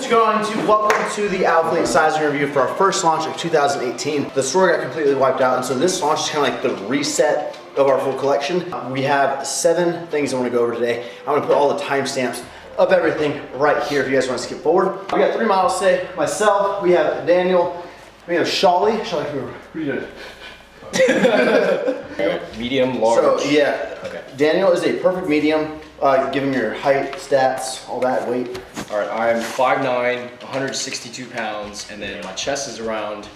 going to? Welcome to the Alphalete sizing review for our first launch of 2018. The store got completely wiped out, and so this launch is kind of like the reset of our full collection. We have 7 things I want to go over today. I'm going to put all the timestamps of everything right here if you guys want to skip forward. We got 3 models today. Myself, we have Daniel, we have Shawley. Shawley, what are you doing? Medium, large. So yeah, okay. Daniel is a perfect medium. Give him your height, stats, all that, weight. All right, I'm 5'9", 162 pounds, and then my chest is around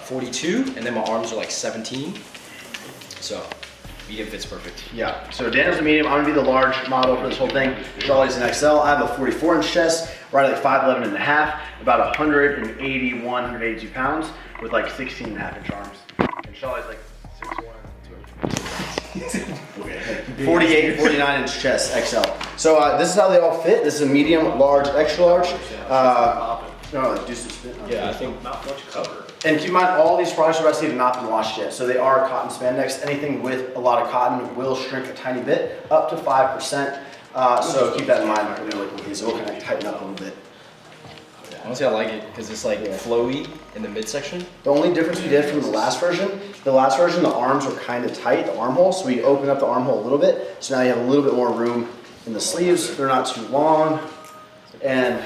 42, and then my arms are like 17. So medium fits perfect. Yeah, so Daniel's a medium. I'm gonna be the large model for this whole thing. Charlie's an XL. I have a 44-inch chest, right at like 5'11 and a half, about 181, 182 pounds, with like 16 and a half inch arms. And Charlie's like 6'1", 48, 49 inch chest, XL. So this is how they all fit. This is a medium, large, extra large. Yeah, I think not much cover. And keep in mind, all these products are actually have not been washed yet. So they are cotton spandex. Anything with a lot of cotton will shrink a tiny bit, up to 5%. So keep that in mind when you're looking at these. It will kind of tighten up a little bit. Honestly, I like it because it's like flowy in the midsection. The only difference we did from the last version, the arms were kind of tight, the armhole, so we opened up the armhole a little bit. So now you have a little bit more room in the sleeves. They're not too long. And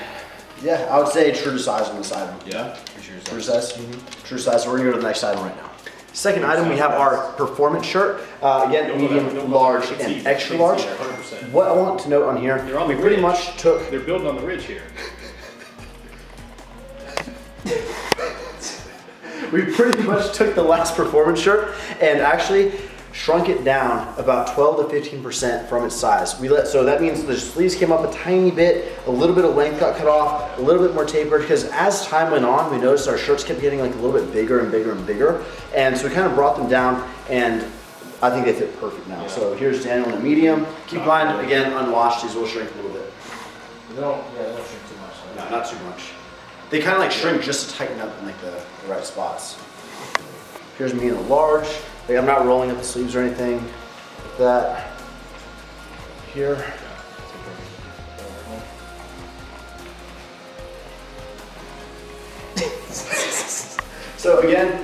yeah, I would say true to size on this item. Yeah, for sure. True to size? Mm-hmm. True to size. So we're gonna go to the next item right now. Second item, we have our performance shirt. Again, medium, large, and extra large. What I want to note on here, we pretty much took... They're building on the ridge here. We pretty much took the last performance shirt and actually shrunk it down about 12 to 15% from its size. So that means the sleeves came up a tiny bit, a little bit of length got cut off, a little bit more tapered, because as time went on, we noticed our shirts kept getting like a little bit bigger and bigger and bigger. And so we kind of brought them down, and I think they fit perfect now. Yeah. So here's Daniel in a medium. Keep in mind, again, unwashed, these will shrink a little bit. They don't shrink too much. No, not too much. They kind of like shrink just to tighten up in like the right spots. Here's me in a large. Like, I'm not rolling up the sleeves or anything like that. Here. So again,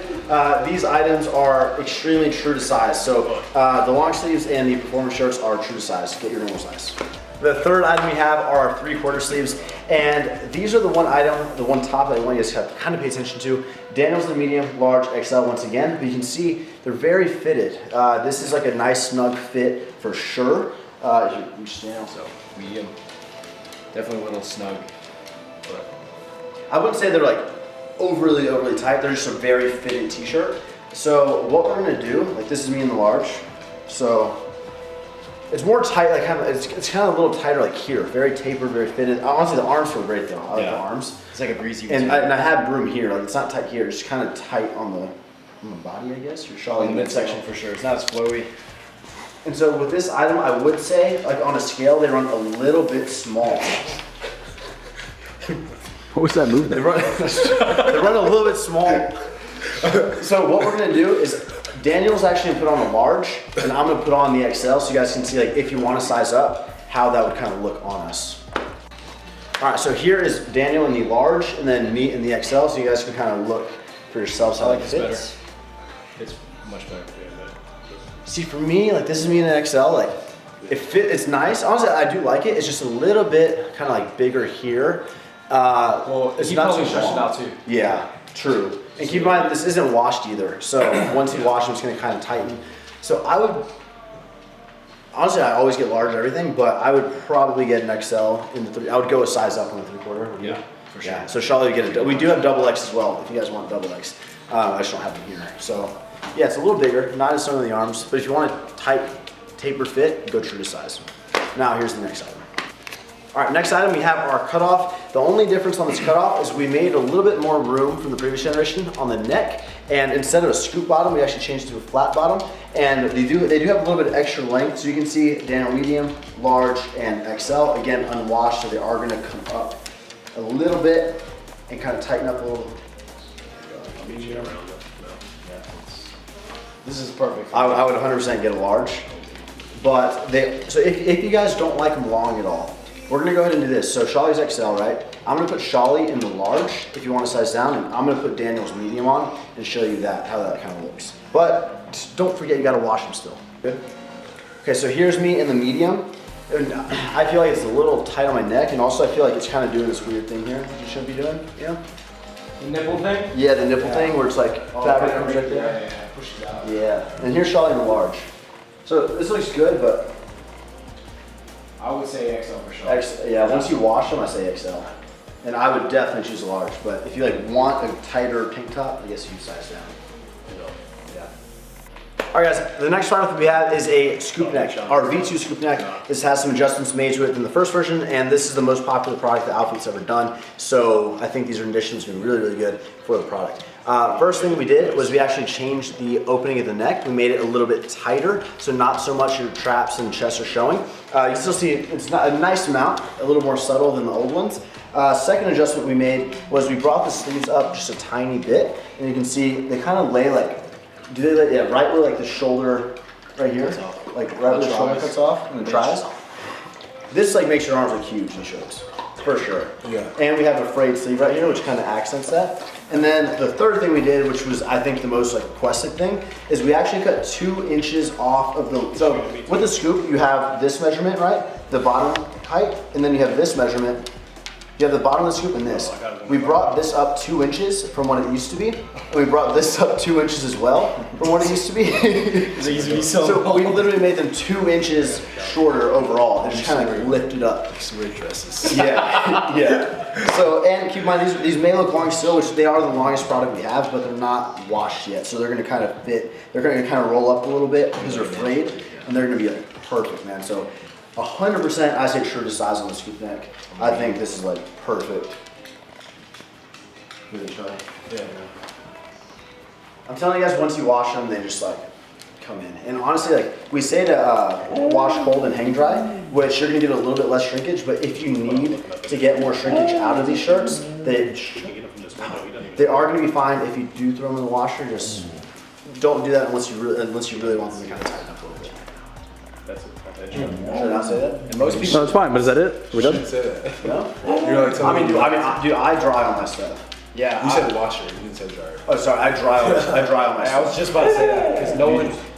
these items are extremely true to size. So the long sleeves and the performance shirts are true to size. Get your normal size. The third item we have are our 3/4 sleeves, and these are the one item, the one top that I want you guys to kind of pay attention to. Daniel's the medium, large, XL once again, but you can see they're very fitted. This is like a nice snug fit for sure. So medium, definitely a little snug, but I wouldn't say they're like overly tight. They're just a very fitted t-shirt. So what we're gonna do, like this is me in the large, so. It's more tight, like it's kind of a little tighter, like here, very tapered, very fitted. Honestly, the arms feel great though. I like the arms. It's like a breezy. And I have room here, like it's not tight here. It's just kind of tight on the body, I guess. Your shawl in the midsection for sure. It's not as flowy. And so with this item, I would say, like on a scale, they run a little bit small. What was that movement? They run a little bit small. So what we're gonna do is. Daniel's actually gonna put on a large, and I'm gonna put on the XL so you guys can see, like, if you wanna size up, how that would kind of look on us. All right, so here is Daniel in the large, and then me in the XL, so you guys can kind of look for yourselves how it fits. It's much better. See, for me, like, this is me in an XL, like, it's nice. Honestly, I do like it. It's just a little bit kind of like bigger here. Well, it's not too stretched long. out too. Yeah, true. And keep in mind, this isn't washed either. So once you wash them, it's gonna kind of tighten. So honestly, I always get large everything, but I would probably get an XL in the 3. I would go a size up on the 3/4. Yeah, for sure. Yeah, so Charlotte would get we do have double X as well, if you guys want double X. I just don't have them here. So yeah, it's a little bigger, not as some of the arms, but if you want a tight, taper fit, go true to size. Now here's the next item. All right, next item we have our cutoff. The only difference on this cutoff is we made a little bit more room from the previous generation on the neck, and instead of a scoop bottom, we actually changed it to a flat bottom. And they do have a little bit of extra length, so you can see Daniel medium, large, and XL. Again, unwashed, so they are gonna come up a little bit and kind of tighten up a little. This is perfect. I would 100% get a large, but so if you guys don't like them long at all, we're gonna go ahead and do this. So Charlie's XL, right? I'm gonna put Charlie in the large if you want to size down, and I'm gonna put Daniel's medium on and show you how that kind of looks. But just don't forget you gotta wash them still. Good? Okay, so here's me in the medium. And I feel like it's a little tight on my neck, and also I feel like it's kind of doing this weird thing here you shouldn't be doing, you know? The nipple thing? Yeah, the nipple thing where it's like fabric comes right there. Yeah, push it out. Yeah, and here's Charlie in the large. So this looks good, but I would say XL for sure. yeah, once you wash them, I say XL. And I would definitely choose a large, but if you like want a tighter tank top, I guess you size down. Yeah. All right, guys, the next product that we have is a scoop neck, our V2 scoop neck. This has some adjustments made to it in the first version, and this is the most popular product that Alphalete's ever done. So I think these renditions are really, really good for the product. First thing we did was we actually changed the opening of the neck. We made it a little bit tighter, so not so much your traps and chests are showing. You can still see it's not a nice amount, a little more subtle than the old ones. Second adjustment we made was we brought the sleeves up just a tiny bit, and you can see they kind of lay like, right where like the shoulder, right here, like right where the shoulder cuts off and the tries. This like makes your arms look huge in shirts, for sure. Yeah. And we have a frayed sleeve right here, which kind of accents that. And then the third thing we did, which was I think the most like requested thing, is we actually cut 2 inches off of the, so with the scoop you have this measurement, right? The bottom height, and then you have this measurement. You have the bottom of the scoop and this. We brought this up 2 inches from what it used to be, and we brought this up 2 inches as well from what it used to be. So we literally made them 2 inches shorter overall. They just kind of like lifted up. Like some red dresses. Yeah, yeah. So, and keep in mind, these may look long still, which they are the longest product we have, but they're not washed yet. So they're gonna kind of fit, they're gonna kind of roll up a little bit because they're frayed, and they're gonna be like perfect, man. So 100% I say true to size on the scoop neck. I think this is like perfect. Really try. Yeah. I'm telling you guys, once you wash them, they just like come in. And honestly, like we say to wash cold and hang dry, which you're gonna get a little bit less shrinkage, but if you need to get more shrinkage out of these shirts, they are gonna be fine. If you do throw them in the washer, just don't do that unless you really want them to kind of tighten up a little bit. Should I not say that? And most people. No, it's fine, but is that it? Are we done? You say that. No? You're like telling me. Dude, I dry on my stuff. Yeah. You said washer, you didn't say dryer. Oh, sorry, I dry on my I stuff. was just about to say that because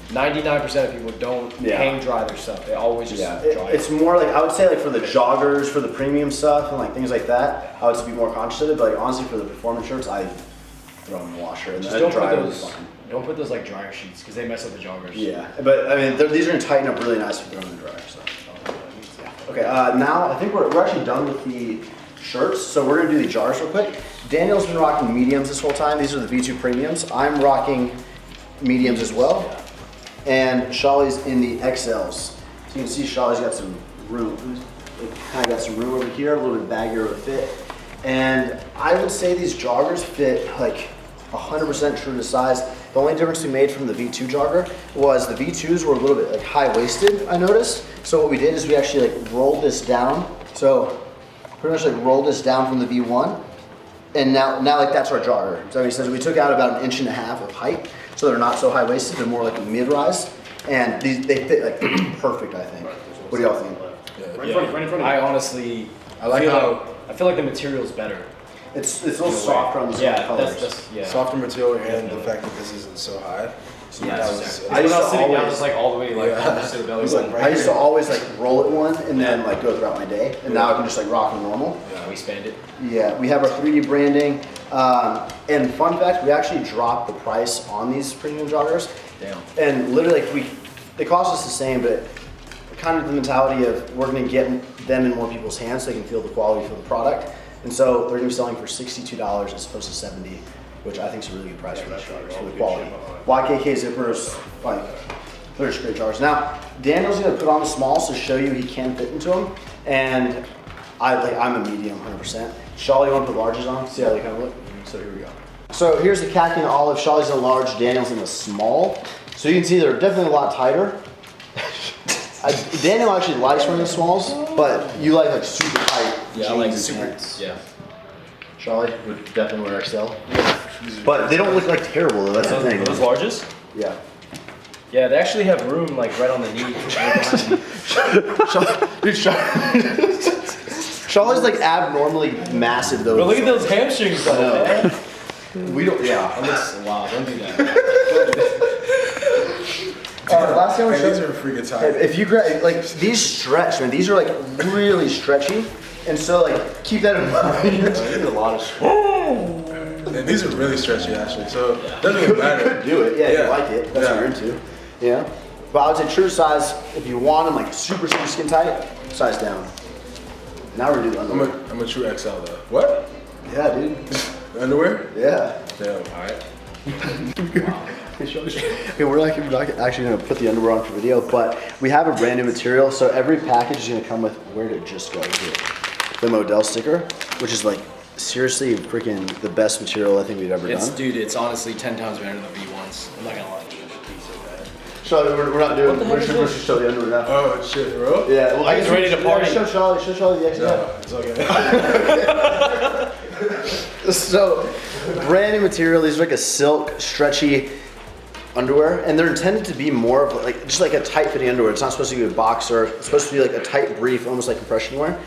99% of people don't hang dry their stuff. They always just dry It's more like, I would say like for the joggers, for the premium stuff and like things like that, I would be more conscious of it, but like honestly for the performance shirts, I throw them in the washer and Just then don't dry put them. those. Don't put those like dryer sheets because they mess up the joggers. Yeah, but I mean, these are gonna tighten up really nice if you throw them in the dryer. So. Okay, now I think we're actually done with the shirts, so we're gonna do the jars real quick. Daniel's been rocking mediums this whole time. These are the V2 premiums. I'm rocking mediums as well. And Shawley's in the XLs. So you can see Shawley's got some room. Kind of got some room over here, a little bit baggier of a fit. And I would say these joggers fit like 100% true to size. The only difference we made from the V2 jogger was the V2s were a little bit like high-waisted, I noticed. So what we did is we actually like rolled this down. So pretty much like rolled this down from the V1. And now like that's our jogger. So he says we took out about 1.5 inches of height. So they're not so high-waisted, they're more like a mid-rise. And they fit like perfect, I think. What do y'all think? I honestly, I feel like the material's better. It's a little softer on the colors. Softer material and the fact that this isn't so high. So Yeah, that exactly. was, I used to sitting down just like all the way like almost to the belly button. I used to always like roll it one and then like go throughout my day. And now I can just like rock them normal. Yeah, we spanned it. Yeah, we have our 3D branding. And fun fact, we actually dropped the price on these premium joggers. Damn. And literally like they cost us the same, but kind of the mentality of we're gonna get them in more people's hands so they can feel the quality for the product. And so they're gonna be selling for $62 as opposed to $70, which I think is a really good price for these joggers, for the quality. YKK zippers, like, they're just great joggers. Now, Daniel's gonna put on the smalls to show you he can fit into them. And I'm a medium, 100%. Shawley, you wanna put larges on? See how they kind of look? So here we go. So here's the khaki and olive. Shawley's in a large, Daniel's in a small. So you can see they're definitely a lot tighter. Daniel actually likes wearing the smalls, but you like super tight jeans I like and super. pants. Yeah. Charlie would definitely wear XL. But they don't look like terrible though, that's the thing. Those larges? Yeah. Yeah, they actually have room like right on the knee. Dude, Charlie's like abnormally massive though. But look at those hamstrings though, man. We don't. Yeah. That looks wow. Don't do that. Last thing I want to These show are freaking tight. if you grab like these stretch, man, these are like really stretchy, and so like keep that in mind. There's a lot of And these are really stretchy actually, so it doesn't even matter. Do it, yeah, if you like it. That's what you're into. Yeah. But I would say true size, if you want them like super skin tight, size down. Now we're gonna do the underwear. I'm a true XL though. What? Yeah, dude. Underwear? Yeah. Damn. Alright. Okay, we're not actually gonna put the underwear on for video, but we have a brand new material, so every package is gonna come with, where did it just go here? The Model sticker, which is like seriously freaking the best material I think we've ever done. Dude, it's honestly 10 times better than the V1s. I'm not gonna lie. So we're not doing, we're just show the underwear now. Oh shit, bro? Yeah, well I guess ready to party. Show Charlie the XL. No, it's okay. So, brand new material. These are like a silk, stretchy underwear, and they're intended to be more of like just like a tight fitting underwear. It's not supposed to be a boxer. It's supposed to be like a tight brief, almost like compression wear.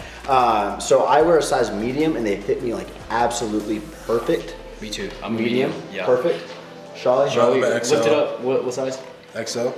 So I wear a size medium, and they fit me like absolutely perfect. Me too. I'm medium. Yeah. Perfect. Charlie. Charlie, I'm an lift XL. it up. What size? XL.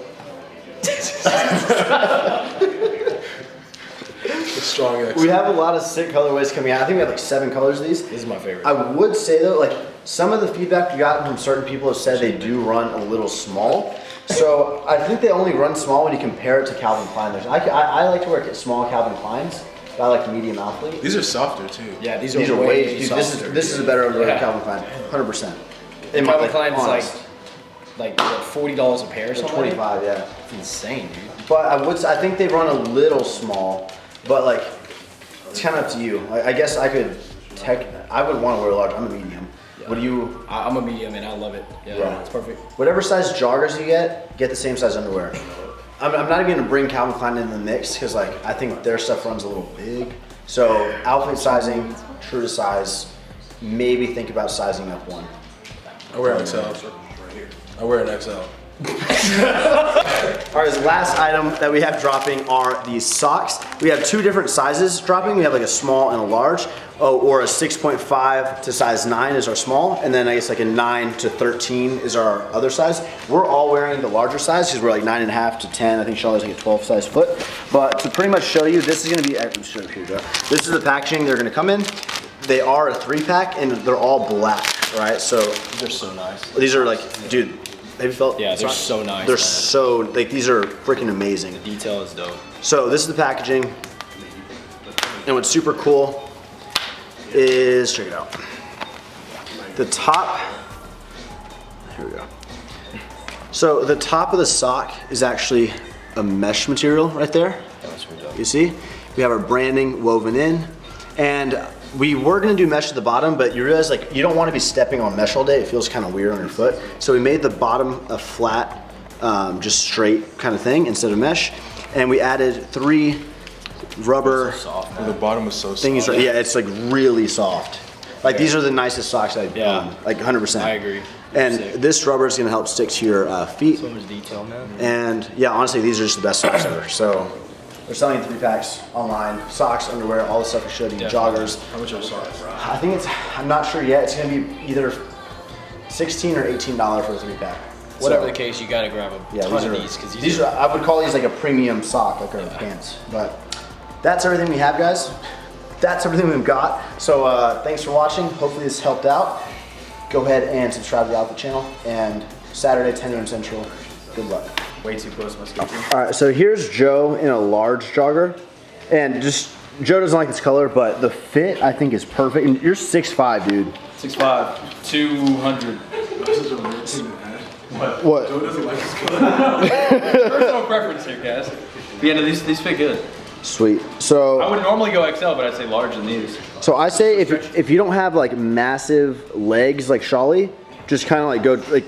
A strong XL. We have a lot of sick colorways coming out. I think we have like 7 colors of these. This is my favorite. I would say though, like some of the feedback we got from certain people have said they do run a little small. So I think they only run small when you compare it to Calvin Klein. I like to wear small Calvin Kleins, but I like medium Alphalete. These are softer too. Yeah, these These are are way dude, softer. this is a better underwear than Yeah. Calvin Klein, 100%. Calvin Klein is like what, $40 a pair or something. 25, yeah. It's insane, dude. But I think they run a little small, but like it's kind of up to you. I guess I would want to wear a large. I'm a medium. Yeah. What do you? I'm a medium and I love it. Yeah, it's perfect. Whatever size joggers you get the same size underwear. I'm not even gonna bring Calvin Klein in the mix because like I think their stuff runs a little big. So outfit sizing, true to size. Maybe think about sizing up one. I wear an XL. I wear an XL. All right, the last item that we have dropping are these socks. We have 2 different sizes dropping. We have like a small and a large, or a 6.5 to size 9 is our small, and then I guess like a 9 to 13 is our other size. We're all wearing the larger size because we're like 9.5 to 10. I think Charlie's like a 12 size foot. But to pretty much show you, this is gonna be, here we go. This is the packaging they're gonna come in. They are a 3-pack and they're all black, right? So They're so nice. these are like, dude, have you felt? Yeah, they're so nice. They're man. so, like these are freaking amazing. The detail is dope. So this is the packaging, and what's super cool is, check it out. The top, here we go. So the top of the sock is actually a mesh material right there. You see? We have our branding woven in, and we were gonna do mesh at the bottom, but you realize like you don't wanna be stepping on mesh all day. It feels kind of weird on your foot. So we made the bottom a flat, just straight kind of thing instead of mesh. And we added 3 rubber The bottom is so soft. thingies. Yeah, it's like really soft. Like these are the nicest socks I've Yeah. like 100%. I agree. And Sick. this rubber is gonna help stick to your feet. So much detail, man. And yeah, honestly, these are just the best socks ever. So they're selling in 3-packs online. Socks, underwear, all the stuff I showed you, Definitely. joggers. How much are socks? I think I'm not sure yet. It's gonna be either $16 or $18 for a 3-pack. Whatever So, the case, you gotta grab a yeah, ton these of are, these because these are, I would call these like a premium sock, like our pants. But that's everything we have, guys. That's everything we've got. So thanks for watching. Hopefully this helped out. Go ahead and subscribe to the Alpha channel. And Saturday, 10 a.m. Central. Good luck. way too close to my skin. All right, so here's Joe in a large jogger. And just, Joe doesn't like this color, but the fit I think is perfect. And you're 6'5", dude. 6'5", 200. What? Joe doesn't like his color. Personal preference here, guys. But yeah, no, these fit good. Sweet. I So, would normally go XL, but I'd say large than these. so I say if you don't have like massive legs like Shawley, just kind of like go like.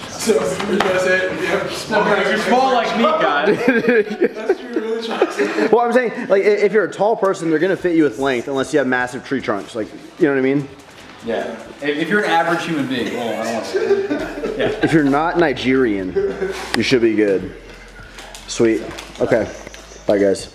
So you're trying to say if you have small If you're small like me, guys. That's what you're really trying to say. Well, I'm saying like if you're a tall person, they're gonna fit you with length unless you have massive tree trunks. Like, you know what I mean? Yeah. If you're an average human being, well, I don't want to. Yeah. If you're not Nigerian, you should be good. Sweet. Okay. Bye, guys.